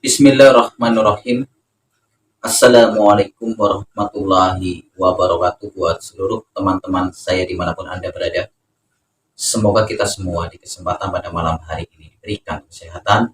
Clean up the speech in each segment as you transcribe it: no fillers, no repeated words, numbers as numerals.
Bismillahirrahmanirrahim. Assalamualaikum warahmatullahi wabarakatuh buat seluruh teman-teman saya dimanapun Anda berada. Semoga kita semua di kesempatan pada malam hari ini diberikan kesehatan,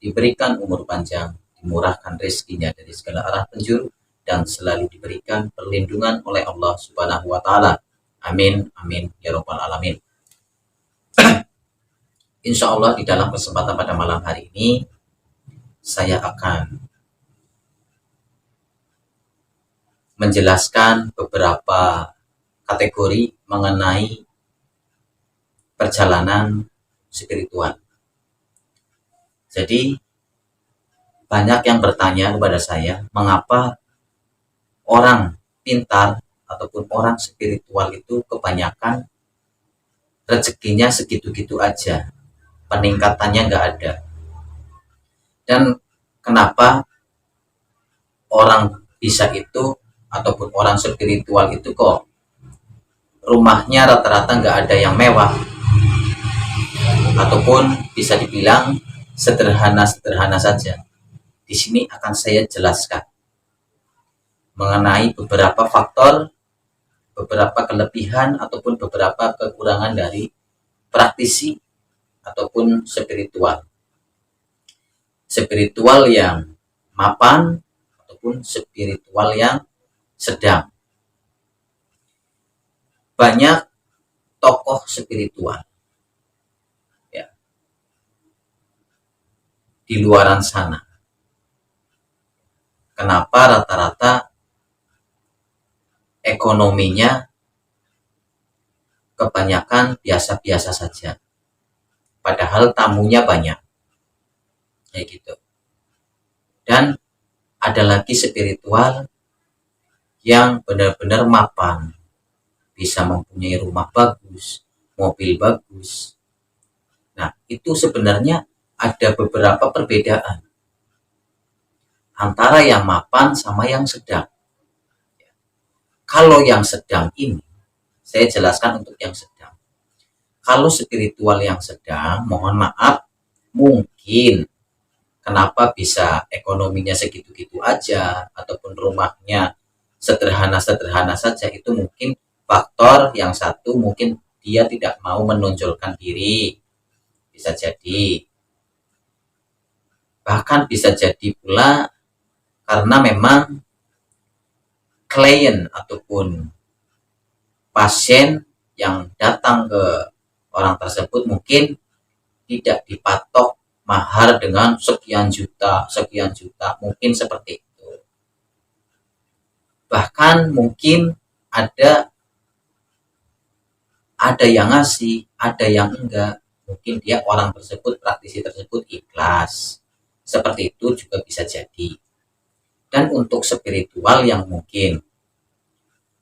diberikan umur panjang, dimurahkan rezekinya dari segala arah penjuru, dan selalu diberikan perlindungan oleh Allah Subhanahu wa Ta'ala. Amin, amin, ya Rabbal Alamin. Insya Allah di dalam kesempatan pada malam hari ini saya akan menjelaskan beberapa kategori mengenai perjalanan spiritual. Jadi banyak yang bertanya kepada saya, mengapa orang pintar ataupun orang spiritual itu kebanyakan rezekinya segitu-gitu aja, peningkatannya nggak ada. Dan kenapa orang bisa itu ataupun orang spiritual itu kok rumahnya rata-rata nggak ada yang mewah, ataupun bisa dibilang sederhana-sederhana saja. Di sini akan saya jelaskan mengenai beberapa faktor, beberapa kelebihan ataupun beberapa kekurangan dari praktisi ataupun spiritual. Spiritual yang mapan ataupun spiritual yang sedang. Banyak tokoh spiritual ya, di luaran sana. Kenapa rata-rata ekonominya kebanyakan biasa-biasa saja, padahal tamunya banyak, kayak gitu. Dan ada lagi spiritual yang benar-benar mapan, bisa mempunyai rumah bagus, mobil bagus. Nah, itu sebenarnya ada beberapa perbedaan antara yang mapan sama yang sedang. Kalau yang sedang ini, saya jelaskan untuk yang sedang. Kalau spiritual yang sedang, mohon maaf, mungkin kenapa bisa ekonominya segitu-gitu aja, ataupun rumahnya sederhana-sederhana saja, itu mungkin faktor yang satu, mungkin dia tidak mau menonjolkan diri, bisa jadi. Bahkan bisa jadi pula karena memang klien ataupun pasien yang datang ke orang tersebut mungkin tidak dipatok mahar dengan sekian juta, mungkin seperti itu. Bahkan mungkin ada yang ngasih, ada yang enggak. Mungkin dia orang tersebut, praktisi tersebut ikhlas. Seperti itu juga bisa jadi. Dan untuk spiritual yang mungkin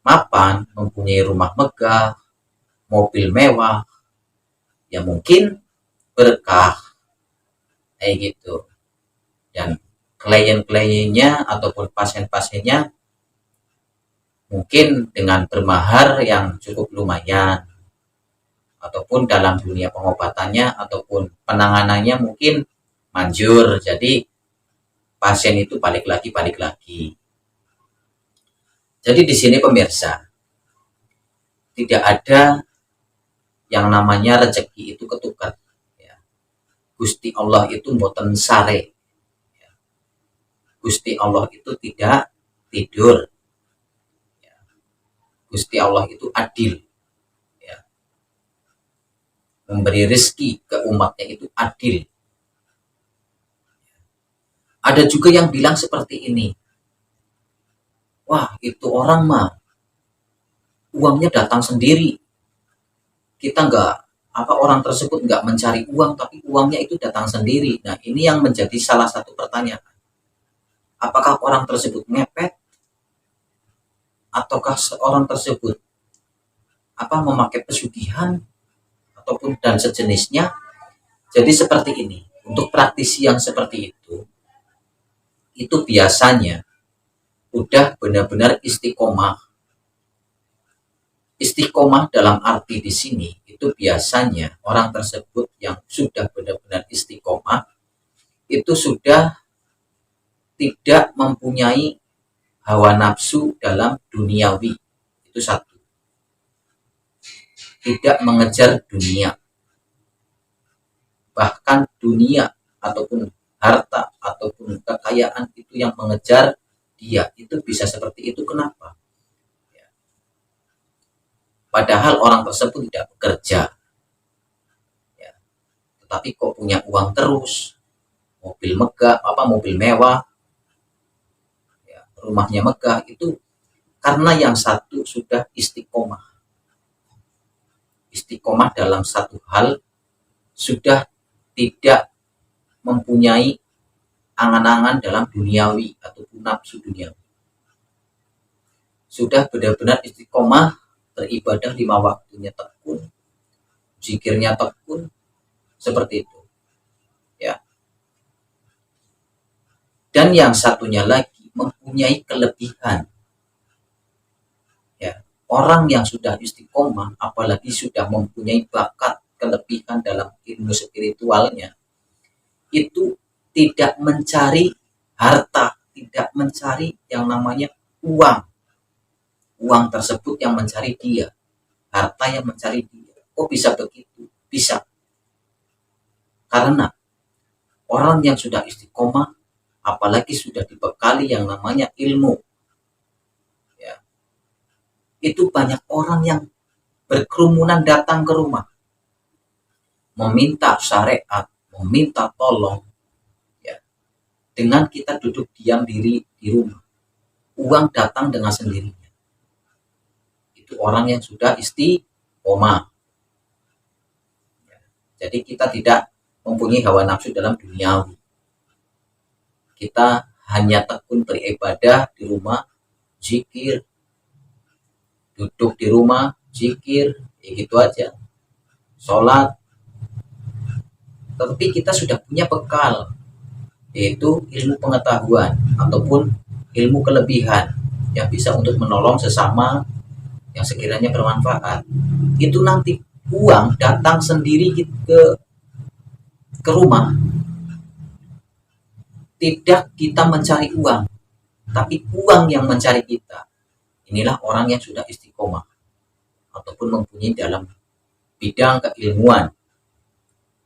mapan, mempunyai rumah megah, mobil mewah, ya mungkin berkah, kayak gitu. Dan klien-kliennya ataupun pasien-pasiennya mungkin dengan bermahar yang cukup lumayan, ataupun dalam dunia pengobatannya ataupun penanganannya mungkin manjur, jadi pasien itu balik lagi. Jadi di sini pemirsa, tidak ada yang namanya rezeki itu ketukar ya. Gusti Allah itu mboten sare ya. Gusti Allah itu tidak tidur ya. Gusti Allah itu adil ya. Memberi rezeki ke umatnya itu adil. Ada juga yang bilang seperti ini, wah itu orang mah uangnya datang sendiri, kita orang tersebut nggak mencari uang, tapi uangnya itu datang sendiri. Nah, ini yang menjadi salah satu pertanyaan, apakah orang tersebut ngepet ataukah orang tersebut memakai pesugihan ataupun dan sejenisnya. Jadi seperti ini, untuk praktisi yang seperti itu biasanya udah benar-benar istiqomah. Istiqomah dalam arti di sini itu biasanya orang tersebut yang sudah benar-benar istiqomah itu sudah tidak mempunyai hawa nafsu dalam duniawi. Itu satu. Tidak mengejar dunia. Bahkan dunia ataupun harta ataupun kekayaan itu yang mengejar dia. Itu bisa seperti itu. Kenapa? Padahal orang tersebut tidak bekerja. Tetapi kok punya uang terus, mobil megah, mobil mewah, rumahnya megah, itu karena yang satu sudah istiqomah. Istiqomah dalam satu hal, sudah tidak mempunyai angan-angan dalam duniawi ataupun nafsu duniawi. Sudah benar-benar istiqomah, beribadah 5 waktunya tekun, zikirnya tekun, seperti itu. Ya. Dan yang satunya lagi mempunyai kelebihan. Ya, orang yang sudah istiqomah, apalagi sudah mempunyai bakat kelebihan dalam ilmu spiritualnya, itu tidak mencari harta, tidak mencari yang namanya uang. Uang tersebut yang mencari dia, harta yang mencari dia. Kok bisa begitu? Bisa. Karena orang yang sudah istiqomah, apalagi sudah dibekali yang namanya ilmu, ya, itu banyak orang yang berkerumunan datang ke rumah, meminta syariat, meminta tolong, ya, dengan kita duduk diam diri di rumah, uang datang dengan sendirinya. Itu orang yang sudah istiqomah. Ya, jadi kita tidak mempunyai hawa nafsu dalam duniawi. Kita hanya tekun beribadah di rumah, zikir, duduk di rumah, zikir, ya gitu aja, sholat. Tapi kita sudah punya bekal, yaitu ilmu pengetahuan ataupun ilmu kelebihan yang bisa untuk menolong sesama yang sekiranya bermanfaat. Itu nanti uang datang sendiri ke rumah. Tidak kita mencari uang, tapi uang yang mencari kita. Inilah orang yang sudah istiqomah ataupun mempunyai dalam bidang keilmuan.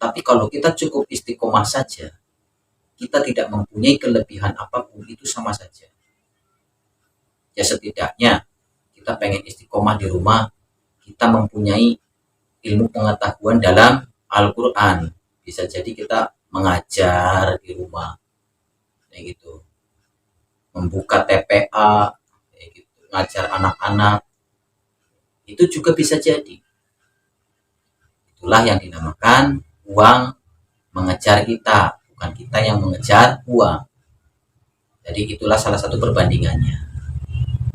Tapi kalau kita cukup istiqomah saja, kita tidak mempunyai kelebihan apapun, itu sama saja. Ya setidaknya kita pengen istiqomah di rumah, kita mempunyai ilmu pengetahuan dalam Al-Quran. Bisa jadi kita mengajar di rumah, kayak gitu, membuka TPA, kayak gitu, ngajar anak-anak, itu juga bisa jadi. Itulah yang dinamakan uang mengejar kita, bukan kita yang mengejar uang. Jadi itulah salah satu perbandingannya.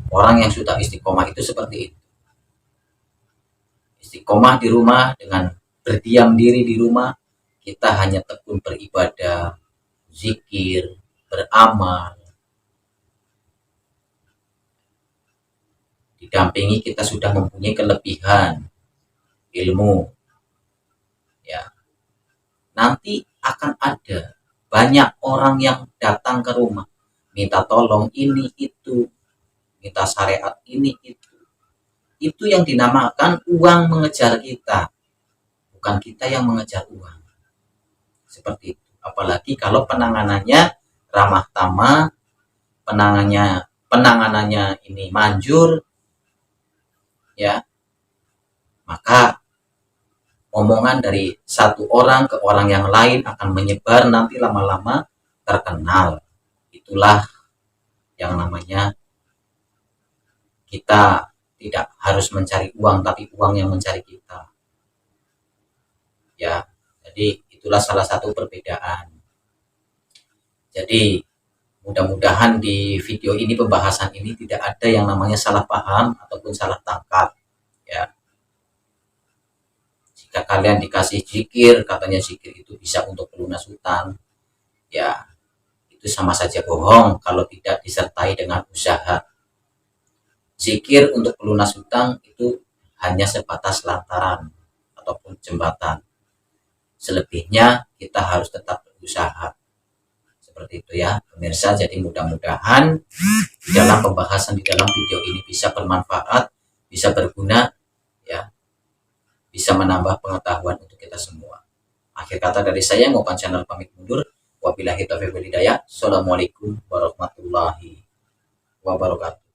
Orang yang sudah istiqomah itu seperti itu. Istiqomah di rumah dengan berdiam diri di rumah, kita hanya tekun beribadah, zikir, beramal, didampingi kita sudah mempunyai kelebihan ilmu, ya, nanti akan ada banyak orang yang datang ke rumah minta tolong ini itu, minta syariat ini itu yang dinamakan uang mengejar kita, bukan kita yang mengejar uang. Seperti itu. Apalagi kalau penanganannya ramah tamah, penanganannya ini manjur, ya, maka omongan dari satu orang ke orang yang lain akan menyebar, nanti lama-lama terkenal. Itulah yang namanya kita tidak harus mencari uang, tapi uang yang mencari kita. Ya, jadi itulah salah satu perbedaan. Jadi mudah-mudahan di video ini, pembahasan ini, tidak ada yang namanya salah paham ataupun salah tangkap, ya. Jika kalian dikasih zikir, katanya zikir itu bisa untuk pelunas hutang, ya itu sama saja bohong kalau tidak disertai dengan usaha. Zikir untuk pelunas hutang itu hanya sebatas lantaran ataupun jembatan. Selebihnya kita harus tetap berusaha. Seperti seperti itu ya pemirsa. Jadi mudah-mudahan di dalam pembahasan di dalam video ini bisa bermanfaat, bisa berguna ya, bisa menambah pengetahuan untuk kita semua. Akhir kata dari saya, Ngopan Channel pamit mundur. Wabillahi taufiq wal hidayah. Assalamualaikum warahmatullahi wabarakatuh.